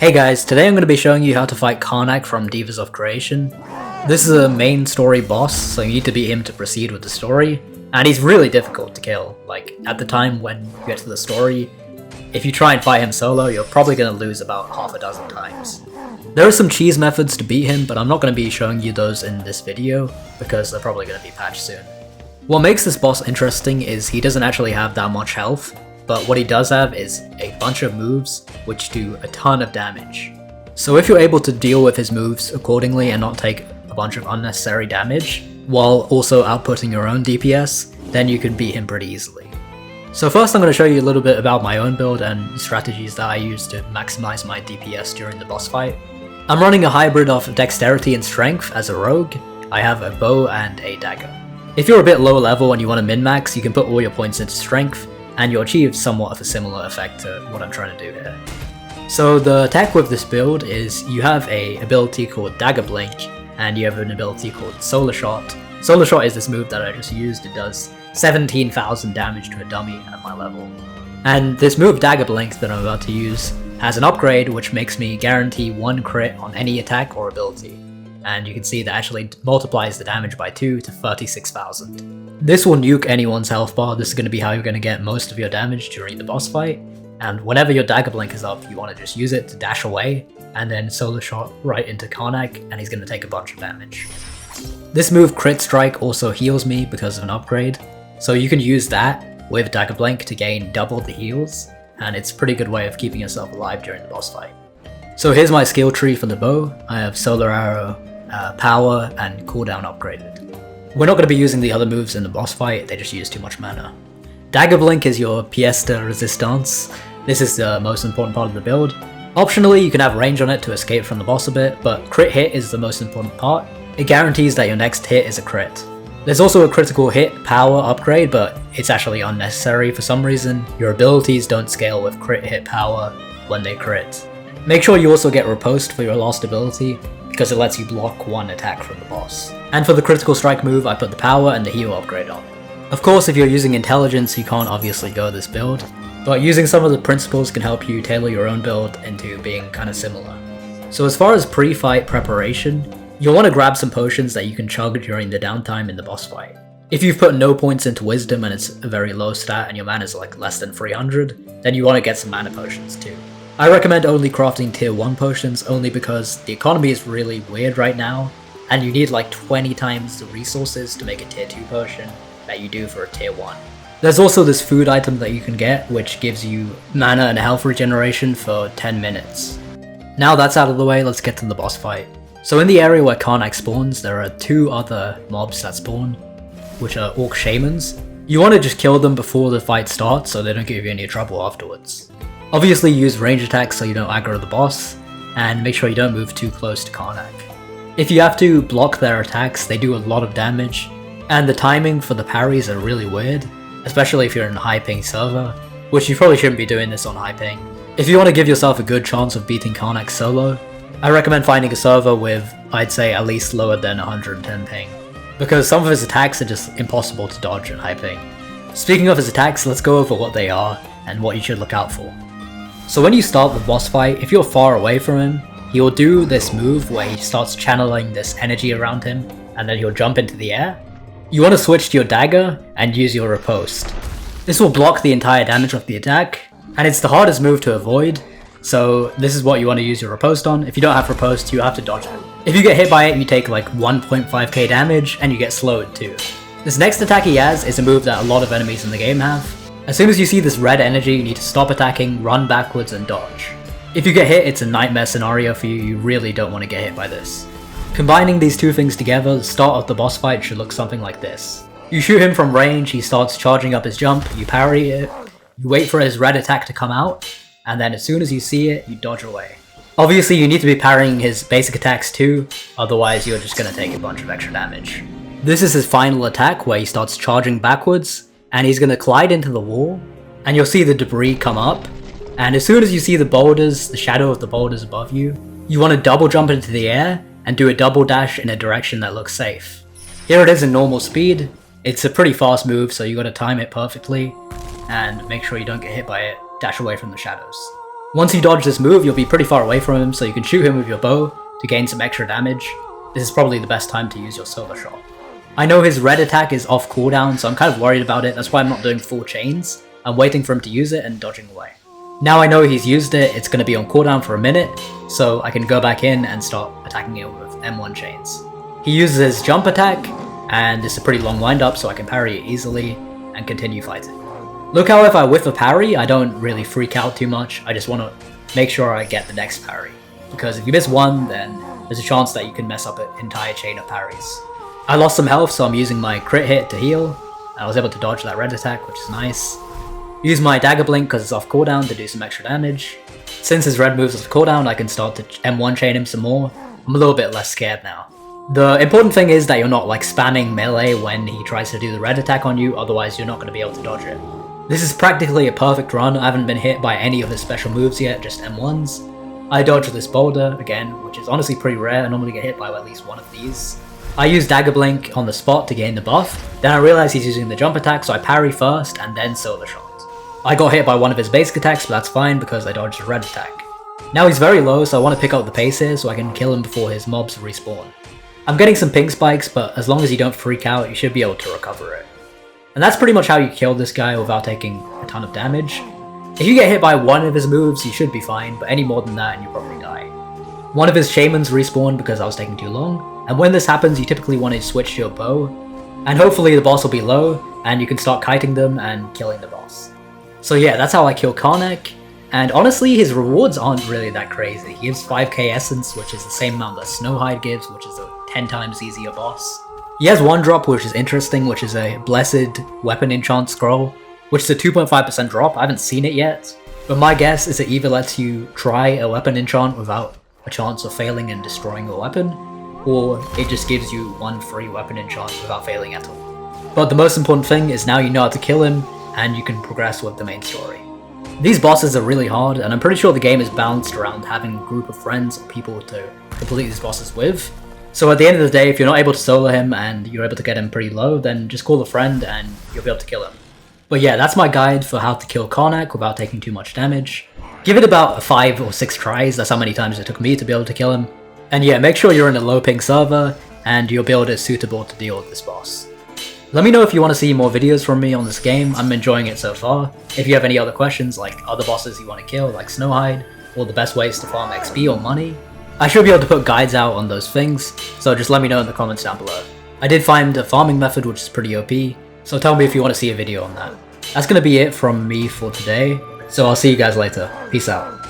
Hey guys, today I'm going to be showing you how to fight Karnak from Devas of Creation. This is a main story boss, so you need to beat him to proceed with the story, and he's really difficult to kill. Like, at the time when you get to the story, if you try and fight him solo, you're probably going to lose about half a dozen times. There are some cheese methods to beat him, but I'm not going to be showing you those in this video, because they're probably going to be patched soon. What makes this boss interesting is he doesn't actually have that much health, but what he does have is a bunch of moves which do a ton of damage. So if you're able to deal with his moves accordingly and not take a bunch of unnecessary damage, while also outputting your own DPS, then you can beat him pretty easily. So first I'm going to show you a little bit about my own build and strategies that I use to maximize my DPS during the boss fight. I'm running a hybrid of dexterity and strength as a rogue. I have a bow and a dagger. If you're a bit low level and you want to min-max, you can put all your points into strength, and you'll achieve somewhat of a similar effect to what I'm trying to do here. So the attack with this build is you have an ability called Dagger Blink, and you have an ability called Solar Shot. Solar Shot is this move that I just used. It does 17,000 damage to a dummy at my level. And this move Dagger Blink that I'm about to use has an upgrade which makes me guarantee 1 crit on any attack or ability. And you can see that actually multiplies the damage by 2 to 36,000. This will nuke anyone's health bar. This is going to be how you're going to get most of your damage during the boss fight, and whenever your Dagger Blink is up, you want to just use it to dash away, and then Solar Shot right into Karnak, and he's going to take a bunch of damage. This move Crit Strike also heals me because of an upgrade, so you can use that with Dagger Blink to gain double the heals, and it's a pretty good way of keeping yourself alive during the boss fight. So here's my skill tree for the bow. I have Solar Arrow, Power, and Cooldown upgraded. We're not going to be using the other moves in the boss fight, they just use too much mana. Dagger Blink is your pièce de résistance. This is the most important part of the build. Optionally, you can have range on it to escape from the boss a bit, but crit hit is the most important part. It guarantees that your next hit is a crit. There's also a critical hit power upgrade, but it's actually unnecessary for some reason. Your abilities don't scale with crit hit power when they crit. Make sure you also get Riposte for your last ability, because it lets you block one attack from the boss. And for the critical strike move, I put the power and the heal upgrade on. Of course, if you're using intelligence, you can't obviously go this build, but using some of the principles can help you tailor your own build into being kind of similar. So as far as pre-fight preparation, you'll want to grab some potions that you can chug during the downtime in the boss fight. If you've put no points into wisdom and it's a very low stat and your mana is like less than 300, then you want to get some mana potions too. I recommend only crafting tier 1 potions only because the economy is really weird right now, and you need like 20 times the resources to make a tier 2 potion that you do for a tier 1. There's also this food item that you can get which gives you mana and health regeneration for 10 minutes. Now that's out of the way, let's get to the boss fight. So in the area where Karnak spawns, there are 2 other mobs that spawn, which are Orc Shamans. You want to just kill them before the fight starts so they don't give you any trouble afterwards. Obviously use range attacks so you don't aggro the boss, and make sure you don't move too close to Karnak. If you have to block their attacks, they do a lot of damage, and the timing for the parries are really weird, especially if you're in a high ping server, which you probably shouldn't be doing this on high ping. If you want to give yourself a good chance of beating Karnak solo, I recommend finding a server with, I'd say, at least lower than 110 ping, because some of his attacks are just impossible to dodge in high ping. Speaking of his attacks, let's go over what they are and what you should look out for. So when you start the boss fight, if you're far away from him, he'll do this move where he starts channeling this energy around him, and then he'll jump into the air. You want to switch to your dagger and use your riposte. This will block the entire damage of the attack, and it's the hardest move to avoid, so this is what you want to use your riposte on. If you don't have riposte, you have to dodge it. If you get hit by it, you take like 1.5k damage, and you get slowed too. This next attack he has is a move that a lot of enemies in the game have. As soon as you see this red energy, you need to stop attacking, run backwards, and dodge. If you get hit, it's a nightmare scenario for you. You really don't want to get hit by this. Combining these 2 things together, the start of the boss fight should look something like this. You shoot him from range, he starts charging up his jump, you parry it, you wait for his red attack to come out, and then as soon as you see it, you dodge away. Obviously you need to be parrying his basic attacks too, otherwise you're just going to take a bunch of extra damage. This is his final attack where he starts charging backwards, and he's going to collide into the wall, and you'll see the debris come up, and as soon as you see the boulders, the shadow of the boulders above you, you want to double jump into the air and do a double dash in a direction that looks safe. Here it is in normal speed. It's a pretty fast move, so you got to time it perfectly, and make sure you don't get hit by it, dash away from the shadows. Once you dodge this move, you'll be pretty far away from him, so you can shoot him with your bow to gain some extra damage. This is probably the best time to use your solar shot. I know his red attack is off cooldown, so I'm kind of worried about it. That's why I'm not doing full chains. I'm waiting for him to use it and dodging away. Now I know he's used it, it's going to be on cooldown for a minute, so I can go back in and start attacking it with M1 chains. He uses his jump attack, and it's a pretty long wind-up, so I can parry it easily and continue fighting. Look how if I whiff a parry, I don't really freak out too much. I just want to make sure I get the next parry. Because if you miss one, then there's a chance that you can mess up an entire chain of parries. I lost some health, so I'm using my crit hit to heal. I was able to dodge that red attack, which is nice. Use my dagger blink because it's off cooldown to do some extra damage. Since his red moves off cooldown, I can start to M1 chain him some more. I'm a little bit less scared now. The important thing is that you're not like spamming melee when he tries to do the red attack on you, otherwise you're not going to be able to dodge it. This is practically a perfect run. I haven't been hit by any of his special moves yet, just M1s. I dodged this boulder, again, which is honestly pretty rare. I normally get hit by at least one of these. I use dagger blink on the spot to gain the buff. Then I realize he's using the jump attack, so I parry first and then solar shot. I got hit by one of his basic attacks, but that's fine because I dodged the red attack. Now he's very low, so I want to pick up the pace here so I can kill him before his mobs respawn. I'm getting some ping spikes, but as long as you don't freak out, you should be able to recover it. And that's pretty much how you kill this guy without taking a ton of damage. If you get hit by one of his moves, you should be fine, but any more than that and you probably die. One of his shamans respawned because I was taking too long, and when this happens you typically want to switch to your bow, and hopefully the boss will be low, and you can start kiting them and killing the boss. So yeah, that's how I kill Karnak, and honestly his rewards aren't really that crazy. He gives 5k essence, which is the same amount that Snowhide gives, which is a 10 times easier boss. He has one drop which is interesting, which is a Blessed Weapon Enchant Scroll, which is a 2.5% drop. I haven't seen it yet, but my guess is it either lets you try a weapon enchant without a chance of failing and destroying the weapon, or it just gives you one free weapon enchant without failing at all. But the most important thing is now you know how to kill him, and you can progress with the main story. These bosses are really hard, and I'm pretty sure the game is balanced around having a group of friends or people to complete these bosses with. So at the end of the day, if you're not able to solo him and you're able to get him pretty low, then just call a friend and you'll be able to kill him. But yeah, that's my guide for how to kill Karnak without taking too much damage. Give it about 5 or 6 tries, that's how many times it took me to be able to kill him. And yeah, make sure you're in a low ping server and your build is suitable to deal with this boss. Let me know if you want to see more videos from me on this game. I'm enjoying it so far. If you have any other questions like other bosses you want to kill like Snowhide, or the best ways to farm XP or money, I should be able to put guides out on those things, so just let me know in the comments down below. I did find a farming method which is pretty OP, so tell me if you want to see a video on that. That's going to be it from me for today, so I'll see you guys later. Peace out.